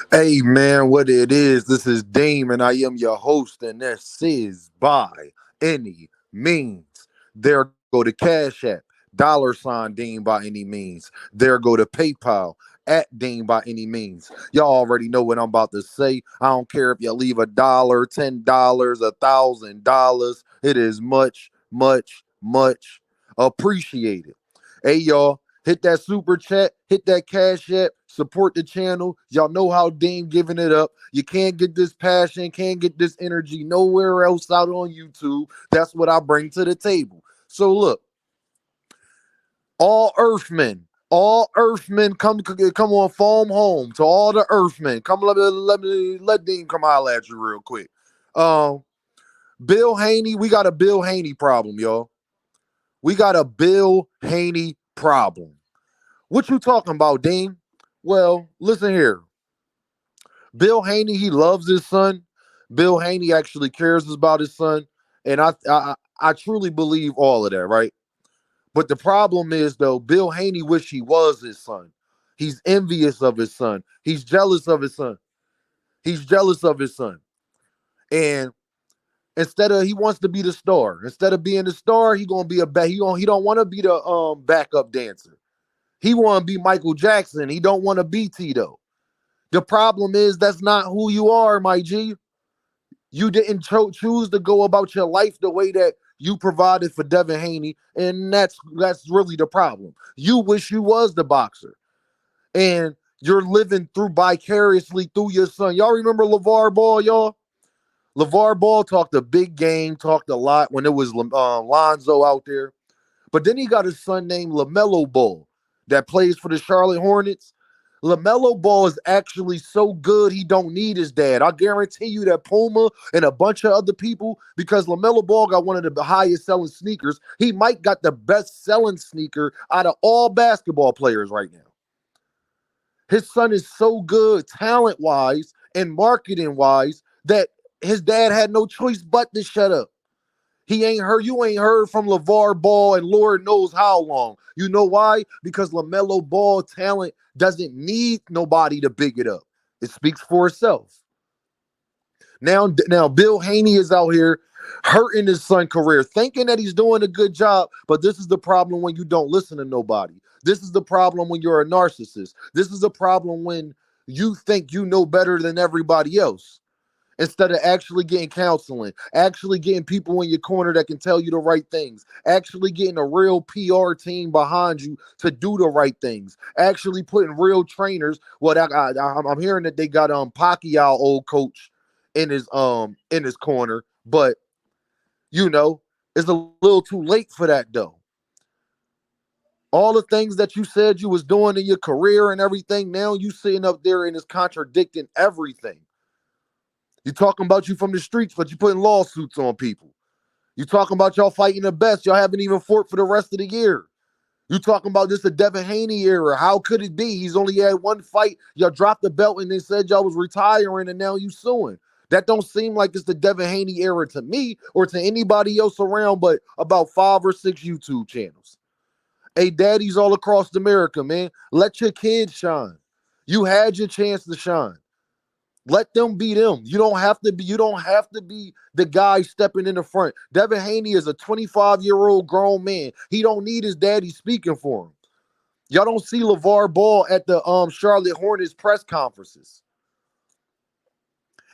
Hey man, what it is? This is Dame, and I am your host, and this is by any means. There go to Cash App, $sign Dean by any means. There go to PayPal at Dean by any means. Y'all already know what I'm about to say. I don't care if you leave $1, $10, $1,000. It is much, much, much appreciated. Hey y'all, hit that super chat, hit that cash app, support the channel. Y'all know how Dean giving it up. You can't get this passion, can't get this energy nowhere else out on YouTube. That's what I bring to the table. So look, all Earthmen, come on, foam home to all the Earthmen. Come let Dean come holler at you real quick. Um, Bill Haney, we got a Bill Haney problem, y'all. We got a Bill Haney problem. What you talking about, Dean? Well, listen here. Bill Haney, he loves his son. Bill Haney actually cares about his son, and I truly believe all of that, right? But the problem is though, Bill Haney wish he was his son. He's envious of his son. He's jealous of his son. He's jealous of his son. And instead of he wants to be the star. Instead of being the star, he gonna be a he don't want to be the backup dancer. He want to be Michael Jackson. He don't want to be Tito. The problem is that's not who you are, my G. You didn't choose to go about your life the way that you provided for Devin Haney, and that's really the problem. You wish you was the boxer, and you're living through vicariously through your son. Y'all remember LeVar Ball, y'all? LeVar Ball talked a big game, talked a lot when it was Lonzo out there, but then he got his son named LaMelo Ball that plays for the Charlotte Hornets. LaMelo Ball is actually so good he don't need his dad. I guarantee you that Puma and a bunch of other people, because LaMelo Ball got one of the highest selling sneakers, he might got the best selling sneaker out of all basketball players right now. His son is so good talent-wise and marketing-wise that his dad had no choice but to shut up. You ain't heard from LeVar Ball and Lord knows how long. You know why? Because LaMelo Ball talent doesn't need nobody to big it up. It speaks for itself. Now Bill Haney is out here hurting his son's career, thinking that he's doing a good job, but this is the problem when you don't listen to nobody. This is the problem when you're a narcissist. This is the problem when you think you know better than everybody else instead of actually getting counseling, actually getting people in your corner that can tell you the right things, actually getting a real PR team behind you to do the right things, actually putting real trainers. Well, I'm hearing that they got Pacquiao, old coach, in his corner, but you know it's a little too late for that though. All the things that you said you was doing in your career and everything, now you sitting up there and it's contradicting everything. You talking about you from the streets, but you putting lawsuits on people. You talking about y'all fighting the best. Y'all haven't even fought for the rest of the year. You talking about this the Devin Haney era. How could it be? He's only had one fight. Y'all dropped the belt and they said y'all was retiring and now you suing. That don't seem like it's the Devin Haney era to me or to anybody else around but about 5 or 6 YouTube channels. Hey, daddies all across America, man. Let your kids shine. You had your chance to shine. Let them be them. You don't have to be the guy stepping in the front. Devin Haney is a 25-year-old grown man. He don't need his daddy speaking for him. Y'all don't see LeVar Ball at the Charlotte Hornets press conferences.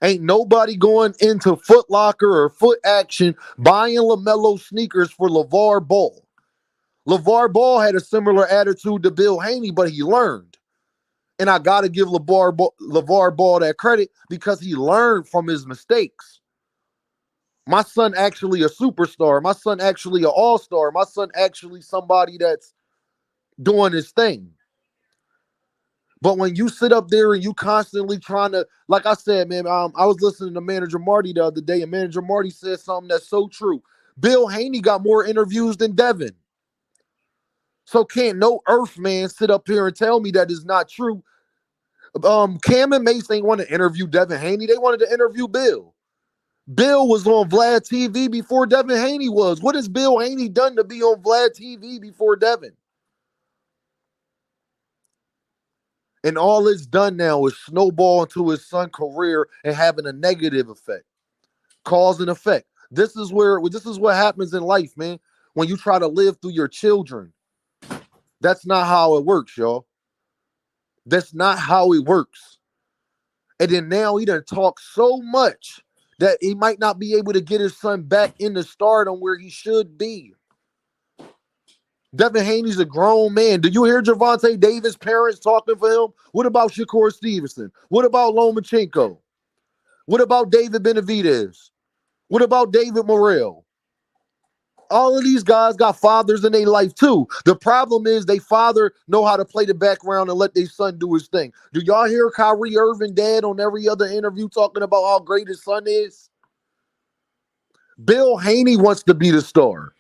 Ain't nobody going into Foot Locker or Foot Action buying LaMelo sneakers for LeVar Ball. LeVar Ball had a similar attitude to Bill Haney, but he learned. And I got to give LeVar Ball that credit because he learned from his mistakes. My son actually a superstar. My son actually an all-star. My son actually somebody that's doing his thing. But when you sit up there and you constantly trying to, like I said, man, I was listening to Manager Marty the other day, and Manager Marty said something that's so true. Bill Haney got more interviews than Devin. So can't no Earth man sit up here and tell me that is not true. Cam and Mace ain't want to interview Devin Haney. They wanted to interview Bill. Bill was on Vlad TV before Devin Haney was. What has Bill Haney done to be on Vlad TV before Devin? And all it's done now is snowball into his son's career and having a negative effect, cause and effect. This is what happens in life, man. When you try to live through your children, that's not how it works, y'all. That's not how it works. And then now he done talked so much that he might not be able to get his son back in the stardom where he should be. Devin Haney's a grown man. Do you hear Gervonta Davis' parents talking for him? What about Shakur Stevenson? What about Lomachenko? What about David Benavidez? What about David Morrell? All of these guys got fathers in their life too. The problem is they father know how to play the background and let their son do his thing. Do y'all hear Kyrie Irving dad on every other interview talking about how great his son is? Bill Haney wants to be the star.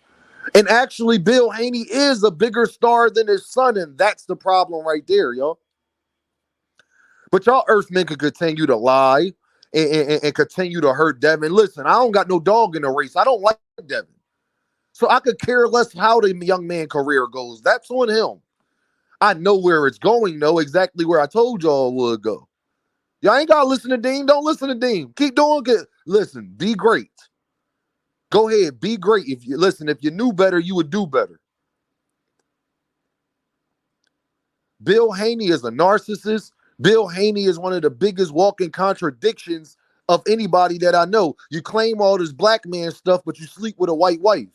And actually, Bill Haney is a bigger star than his son, and that's the problem right there, y'all. But y'all Earthmen can continue to lie and continue to hurt Devin. Listen, I don't got no dog in the race. I don't like Devin. So I could care less how the young man career goes. That's on him. I know where it's going, though, exactly where I told y'all it would go. Y'all ain't got to listen to Dean. Don't listen to Dean. Keep doing good. Listen, be great. Go ahead, be great. If you knew better, you would do better. Bill Haney is a narcissist. Bill Haney is one of the biggest walking contradictions of anybody that I know. You claim all this black man stuff, but you sleep with a white wife.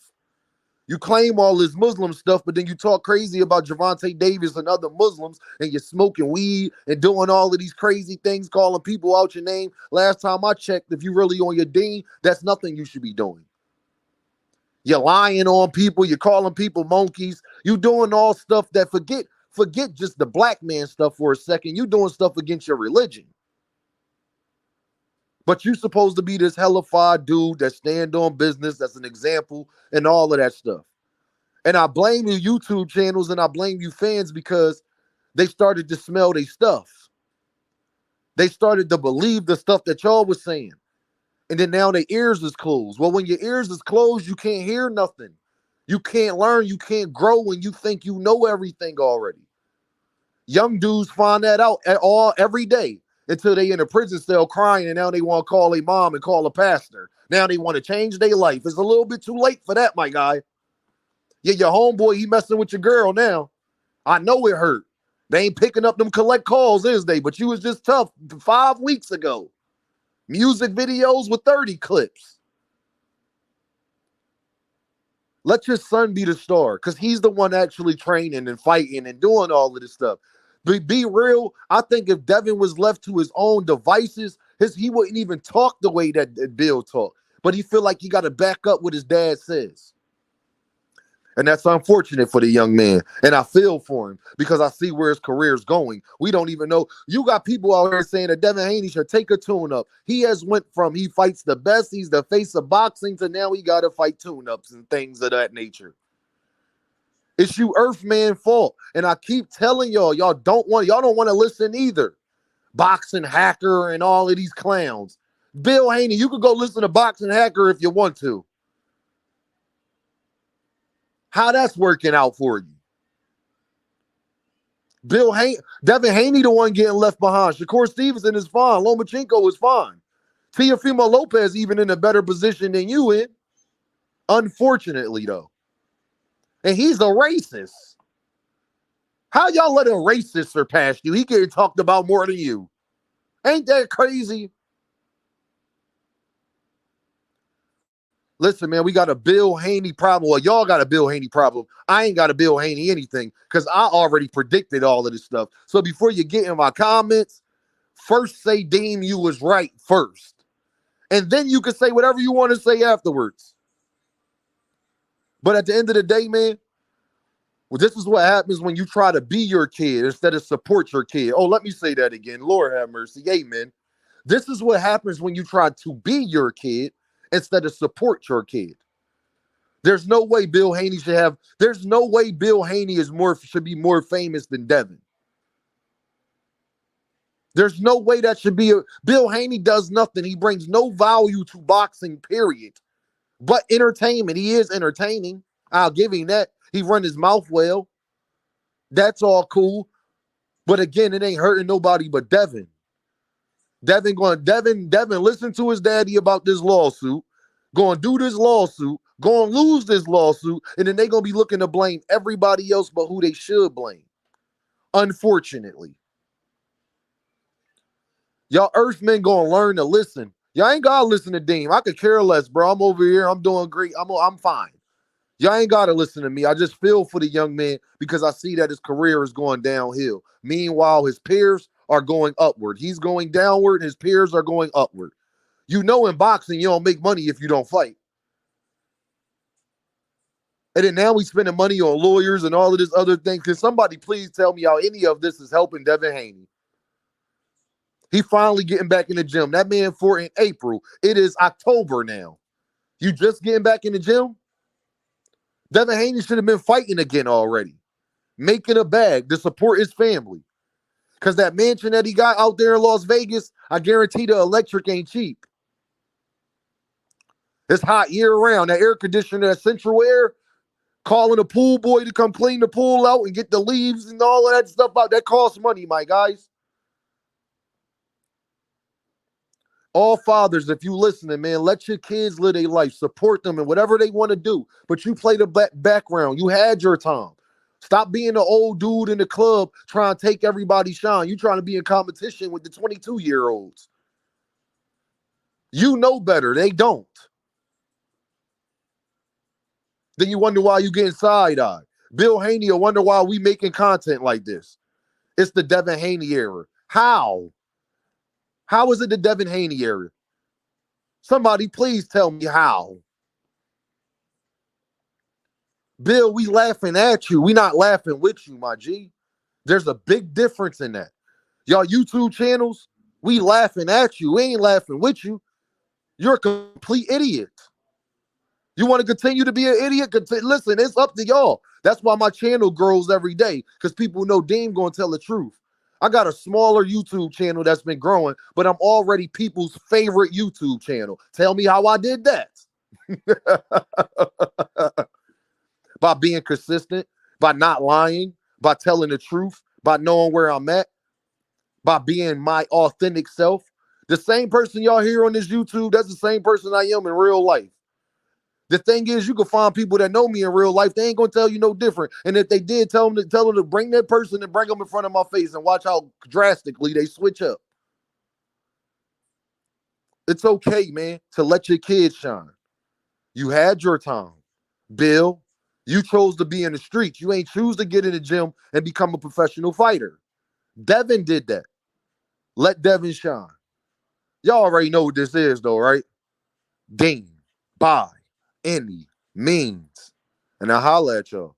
You claim all this Muslim stuff, but then you talk crazy about Gervonta Davis and other Muslims, and you're smoking weed and doing all of these crazy things, calling people out your name. Last time I checked, if you really on your Dean, that's nothing you should be doing. You're lying on people. You're calling people monkeys. You doing all stuff that forget just the black man stuff for a second. You doing stuff against your religion. But you're supposed to be this hellified dude that stand on business, that's an example, and all of that stuff. And I blame you YouTube channels and I blame you fans because they started to smell their stuff. They started to believe the stuff that y'all was saying. And then now their ears is closed. Well, when your ears is closed, you can't hear nothing. You can't learn. You can't grow when you think you know everything already. Young dudes find that out every day until they in a prison cell crying, and now they want to call a mom and call a pastor. Now they want to change their life. It's a little bit too late for that, my guy. Yeah, your homeboy, he messing with your girl now. I know it hurt. They ain't picking up them collect calls, is they? But you was just tough 5 weeks ago. Music videos with 30 clips. Let your son be the star because he's the one actually training and fighting and doing all of this stuff. Be real. I think if Devin was left to his own devices, he wouldn't even talk the way that Bill talked. But he feel like he got to back up what his dad says. And that's unfortunate for the young man. And I feel for him because I see where his career is going. We don't even know. You got people out here saying that Devin Haney should take a tune-up. He has went from he fights the best, he's the face of boxing, to now he got to fight tune-ups and things of that nature. It's you Earthman fault. And I keep telling y'all don't want to listen either. Boxing Hacker and all of these clowns. Bill Haney, you could go listen to Boxing Hacker if you want to. How that's working out for you. Devin Haney the one getting left behind. Shakur Stevenson is fine. Lomachenko is fine. Teofimo Lopez even in a better position than you in. Unfortunately, though. And he's a racist. How y'all let a racist surpass you? He getting talked about more than you. Ain't that crazy? Listen, man, we got a Bill Haney problem. Well, y'all got a Bill Haney problem. I ain't got a Bill Haney anything because I already predicted all of this stuff. So before you get in my comments, first say Dean, you was right first. And then you can say whatever you want to say afterwards. But at the end of the day, man, well, this is what happens when you try to be your kid instead of support your kid. Oh, let me say that again. Lord have mercy. Amen. This is what happens when you try to be your kid instead of support your kid. There's no way Bill Haney should be more famous than Devin. There's no way that should be Bill Haney does nothing. He brings no value to boxing, period. But entertainment. He is entertaining. I'll give him that. He run his mouth well. That's all cool. But again, it ain't hurting nobody but Devin. Devin, listen to his daddy about this lawsuit. Going to do this lawsuit, going to lose this lawsuit, and then they going to be looking to blame everybody else but who they should blame. Unfortunately. Y'all Earthmen going to learn to listen. Y'all ain't got to listen to Dean. I could care less, bro. I'm over here. I'm doing great. I'm fine. Y'all ain't got to listen to me. I just feel for the young man because I see that his career is going downhill. Meanwhile, his peers are going upward. He's going downward, and his peers are going upward. You know, in boxing, you don't make money if you don't fight. And then now we spending money on lawyers and all of this other thing. Can somebody please tell me how any of this is helping Devin Haney? He finally getting back in the gym. That man fought in April. It is October now. You just getting back in the gym? Devin Haney should have been fighting again already. Making a bag to support his family. Because that mansion that he got out there in Las Vegas, I guarantee the electric ain't cheap. It's hot year round. That air conditioner, that central air, calling a pool boy to come clean the pool out and get the leaves and all of that stuff out. That costs money, my guys. All fathers, if you listening, man, let your kids live their life. Support them and whatever they want to do. But you play the background. You had your time. Stop being the old dude in the club trying to take everybody's shine. You trying to be in competition with the 22-year-olds. You know better. They don't. Then you wonder why you getting side-eyed. Bill Haney will wonder why we making content like this. It's the Devin Haney era. How? How is it the Devin Haney era? Somebody please tell me how. Bill, we laughing at you. We not laughing with you, my G. There's a big difference in that. Y'all YouTube channels, we laughing at you. We ain't laughing with you. You're a complete idiot. You want to continue to be an idiot? Listen, it's up to y'all. That's why my channel grows every day, because people know Dean going to tell the truth. I got a smaller YouTube channel that's been growing, but I'm already people's favorite YouTube channel. Tell me how I did that. By being consistent, by not lying, by telling the truth, by knowing where I'm at, by being my authentic self. The same person y'all hear on this YouTube, that's the same person I am in real life. The thing is, you can find people that know me in real life. They ain't gonna tell you no different. And if they did, tell them to bring that person and bring them in front of my face and watch how drastically they switch up. It's okay, man, to let your kids shine. You had your time. Bill, you chose to be in the streets. You ain't choose to get in the gym and become a professional fighter. Devin did that. Let Devin shine. Y'all already know what this is, though, right? Dean, by any means. And I holla at y'all.